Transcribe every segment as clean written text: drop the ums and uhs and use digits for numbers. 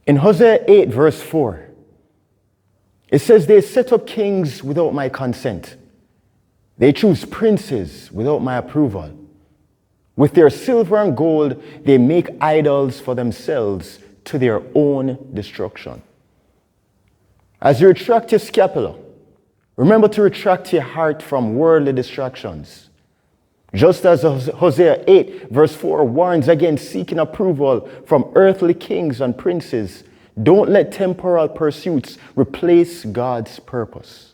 In Hosea 8, verse 4, it says, they set up kings without my consent. They choose princes without my approval. With their silver and gold, they make idols for themselves to their own destruction. As you retract your scapula, remember to retract your heart from worldly distractions. Just as Hosea 8, verse 4 warns against seeking approval from earthly kings and princes, don't let temporal pursuits replace God's purpose.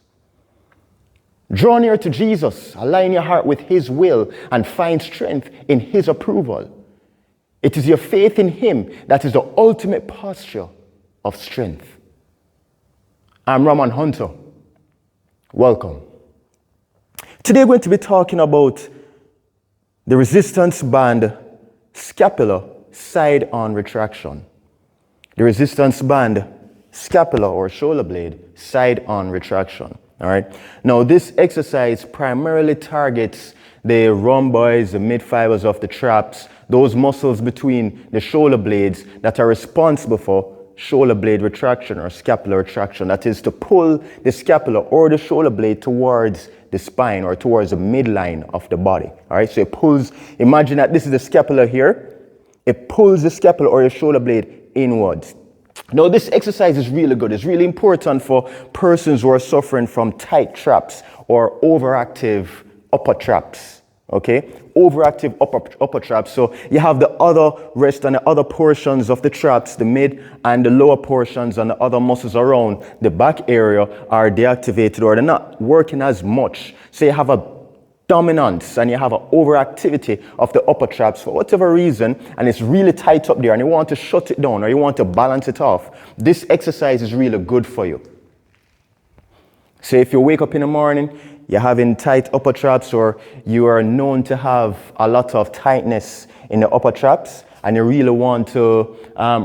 Draw near to Jesus, align your heart with his will, and find strength in his approval. It is your faith in him that is the ultimate posture of strength. I'm Ramon Hunter. Welcome. Today we're going to be talking about the resistance band Scapula Side-On Retraction. The resistance band scapula or shoulder blade side-on retraction. All right. Now this exercise primarily targets the rhomboids, the mid-fibers of the traps, those muscles between the shoulder blades that are responsible for shoulder blade retraction or scapular retraction. That is to pull the scapula or the shoulder blade towards the spine or towards the midline of the body. All right. So it pulls, imagine that this is the scapula here. It pulls the scapula or the shoulder blade inwards. Now this exercise is really good. It's really important for persons who are suffering from tight traps or overactive upper traps. Okay, overactive upper traps. So you have the other rest and the other portions of the traps, the mid and the lower portions and the other muscles around the back area are deactivated or they're not working as much. So you have a dominance and you have an overactivity of the upper traps for whatever reason, and it's really tight up there and you want to shut it down or you want to balance it off. This exercise is really good for you. So if you wake up in the morning, you're having tight upper traps or you are known to have a lot of tightness in the upper traps and you really want to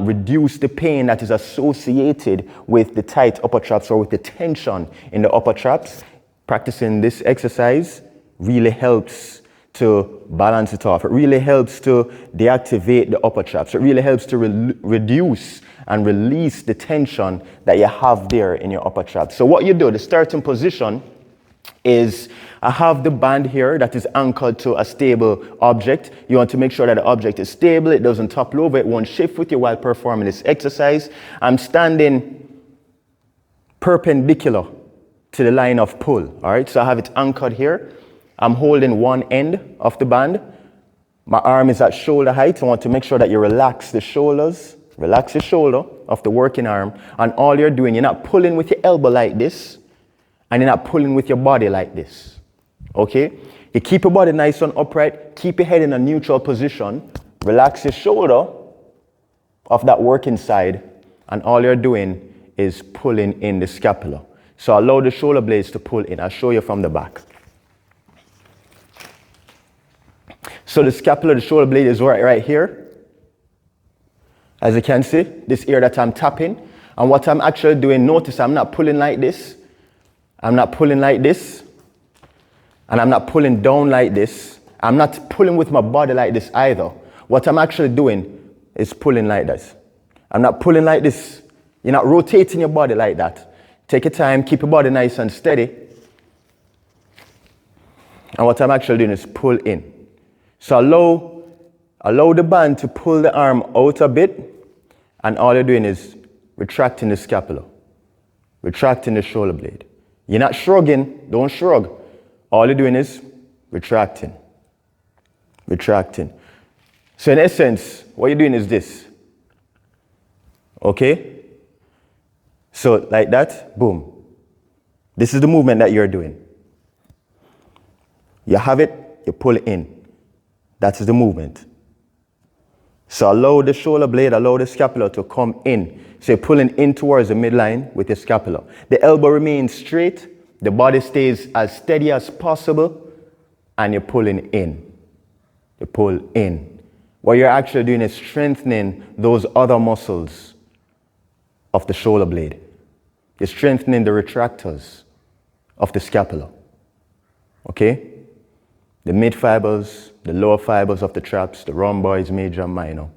reduce the pain that is associated with the tight upper traps or with the tension in the upper traps, practicing this exercise really helps to balance it off. It really helps to deactivate the upper traps. It really helps to reduce and release the tension that you have there in your upper traps. So what you do, the starting position is I have the band here that is anchored to a stable object. You want to make sure that the object is stable, it doesn't topple over, it won't shift with you while performing this exercise. I'm standing perpendicular to the line of pull. All right, so I have it anchored here. I'm holding one end of the band. My arm is at shoulder height. I want to make sure that you relax the shoulders, relax the shoulder of the working arm. And all you're doing, you're not pulling with your elbow like this, and you're not pulling with your body like this. Okay? You keep your body nice and upright, keep your head in a neutral position, relax your shoulder of that working side, and all you're doing is pulling in the scapula. So allow the shoulder blades to pull in. I'll show you from the back. So the scapula, the shoulder blade is right here. As you can see, this ear that I'm tapping. And what I'm actually doing, notice I'm not pulling like this. I'm not pulling like this. And I'm not pulling down like this. I'm not pulling with my body like this either. What I'm actually doing is pulling like this. I'm not pulling like this. You're not rotating your body like that. Take your time, keep your body nice and steady. And what I'm actually doing is pull in. So allow the band to pull the arm out a bit, and all you're doing is retracting the scapula, retracting the shoulder blade. You're not shrugging, don't shrug. All you're doing is retracting, retracting. So in essence, what you're doing is this. Okay? So like that, boom. This is the movement that you're doing. You have it, you pull it in. That is the movement. So allow the shoulder blade, allow the scapula to come in. So you're pulling in towards the midline with the scapula. The elbow remains straight. The body stays as steady as possible. And you're pulling in. You pull in. What you're actually doing is strengthening those other muscles of the shoulder blade. You're strengthening the retractors of the scapula. Okay? The mid fibers, the lower fibers of the traps, the rhomboids, major and minor.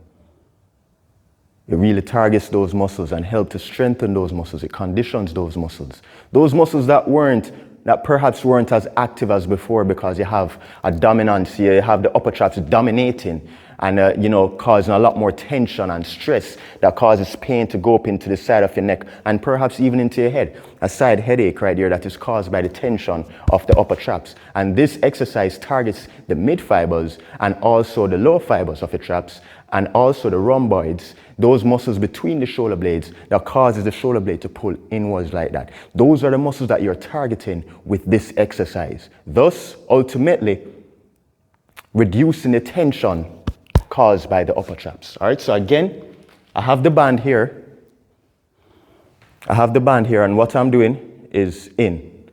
It really targets those muscles and helps to strengthen those muscles. It conditions those muscles. Those muscles that perhaps weren't as active as before because you have a dominance here, you have the upper traps dominating and causing a lot more tension and stress that causes pain to go up into the side of your neck and perhaps even into your head. A side headache right here that is caused by the tension of the upper traps. And this exercise targets the mid fibers and also the lower fibers of the traps and also the rhomboids, those muscles between the shoulder blades that causes the shoulder blade to pull inwards like that. Those are the muscles that you're targeting with this exercise. Thus, ultimately, reducing the tension caused by the upper traps. All right, so again, I have the band here. And what I'm doing is in.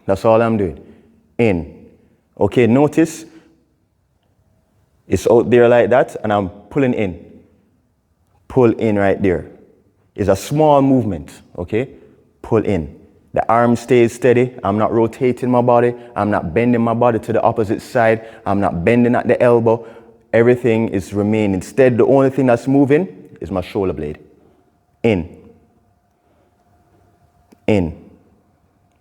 That's all I'm doing. In. Okay, notice it's out there like that, and I'm pulling in. Pull in right there. It's a small movement, okay? Pull in. The arm stays steady. I'm not rotating my body. I'm not bending my body to the opposite side. I'm not bending at the elbow. Everything is remaining. Instead, the only thing that's moving is my shoulder blade. In.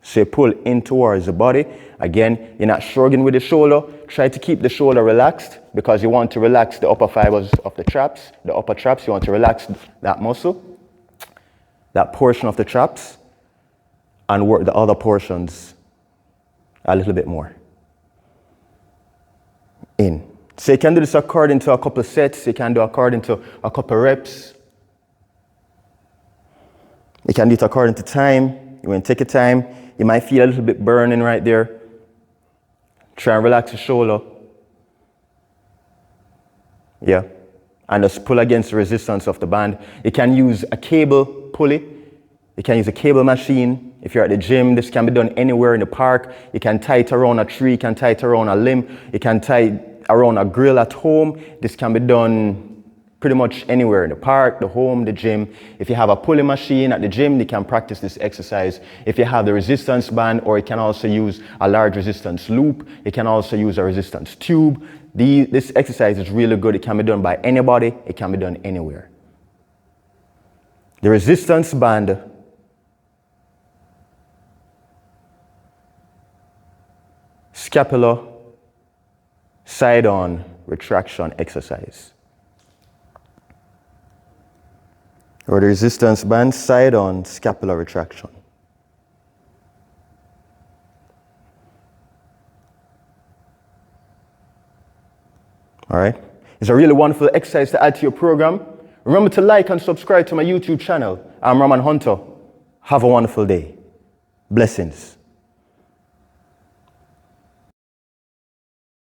So you pull in towards the body. Again, you're not shrugging with the shoulder. Try to keep the shoulder relaxed because you want to relax the upper fibers of the traps. The upper traps, you want to relax that muscle, that portion of the traps, and work the other portions a little bit more. In. So you can do this according to a couple of sets. You can do according to a couple of reps. You can do it according to time. You want to take your time. You might feel a little bit burning right there. Try and relax the shoulder. Yeah. And just pull against the resistance of the band. You can use a cable pulley. You can use a cable machine. If you're at the gym, this can be done anywhere in the park. You can tie it around a tree. You can tie it around a limb. You can tie it around a grill at home. This can be done pretty much anywhere in the park, the home, the gym. If you have a pulley machine at the gym, you can practice this exercise. If you have the resistance band, or you can also use a large resistance loop. You can also use a resistance tube. This exercise is really good. It can be done by anybody. It can be done anywhere. The resistance band Scapula Side-On Retraction exercise. Or the resistance band side-on scapular retraction. All right. It's a really wonderful exercise to add to your program. Remember to like and subscribe to my YouTube channel. I'm Raman Hunter. Have a wonderful day. Blessings.